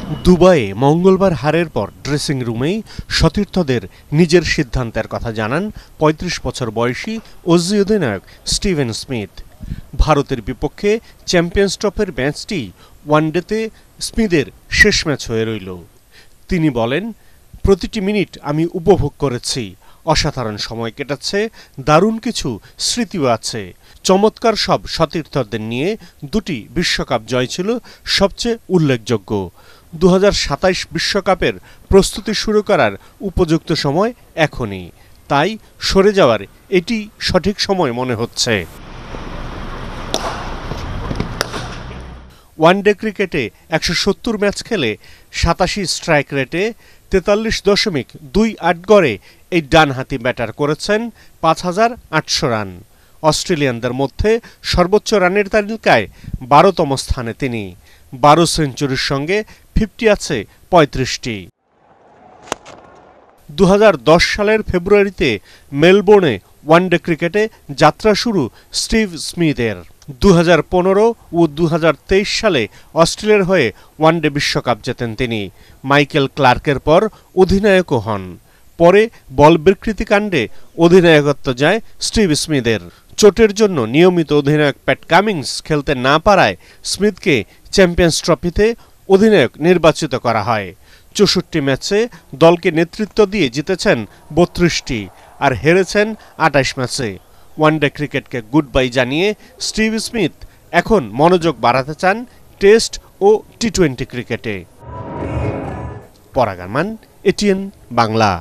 দুবাইয়ে মঙ্গলবার হারের পর ড্রেসিং রুমেই সতীর্থদের নিজের সিদ্ধান্তের কথা জানান ৩৫ বছর বয়সী অজি অধিনায়ক স্টিভেন স্মিথ। ভারতের বিপক্ষে চ্যাম্পিয়ন্স ট্রফির ম্যাচটি ওয়ানডেতে স্মিথের শেষ ম্যাচ হয়ে রইল। তিনি বলেন, প্রতিটি মিনিট আমি উপভোগ করেছি, অসাধারণ সময় কেটেছে, দারুণ কিছু স্মৃতিও আছে। চমৎকার সব সতীর্থদের নিয়ে দুটি বিশ্বকাপ জয় ছিল সবচেয়ে উল্লেখযোগ্য। ২০২৭ বিশ্বকাপের প্রস্তুতি শুরু করার উপযুক্ত সময় এখনই, তাই সরে যাওয়ার এটি সঠিক সময় মনে হচ্ছে। ওয়ানডে ক্রিকেটে ১৭০ ম্যাচ খেলে ৮৭ স্ট্রাইক রেটে ৪৩.28 গড়ে এই ডানহাতি ব্যাটার করেছেন ৫,৮০০ রান। অস্ট্রেলিয়ানদের মধ্যে সর্বোচ্চ রানের তালিকায় ১২তম স্থানে তিনি। ১২ সেঞ্চুরির সঙ্গে 50 আছে ৩৫টি। ২০১০ সালের ফেব্রুয়ারিতে মেলবোর্নে ওয়ানডে ক্রিকেটে যাত্রা শুরু স্টিভ স্মিথের। ২০১৫ ও ২০২৩ সালে অস্ট্রেলিয়ার হয়ে ওয়ানডে বিশ্বকাপ জেতেন তিনি। মাইকেল ক্লার্কের পর অধিনায়কও হন। পরে বল বিকৃতি কাণ্ডে অধিনায়কত্ব যায় স্টিভ স্মিথের। চোটের জন্য নিয়মিত অধিনায়ক প্যাট কামিন্স খেলতে না পারায় স্মিথকে চ্যাম্পিয়ন্স ট্রফিতে অধিনায়ক নির্বাচিত করা হয়। ৬৪ ম্যাচে দলকে নেতৃত্ব দিয়ে জিতেছেন ৩২টি আর হেরেছেন ২৮ ম্যাচে। ওয়ানডে ক্রিকেটকে গুড বাই জানিয়ে স্টিভ স্মিথ এখন মনোযোগ বাড়াতে চান টেস্ট ও টি-20 ক্রিকেটে। পরাগ আরমান, এটিএন বাংলা।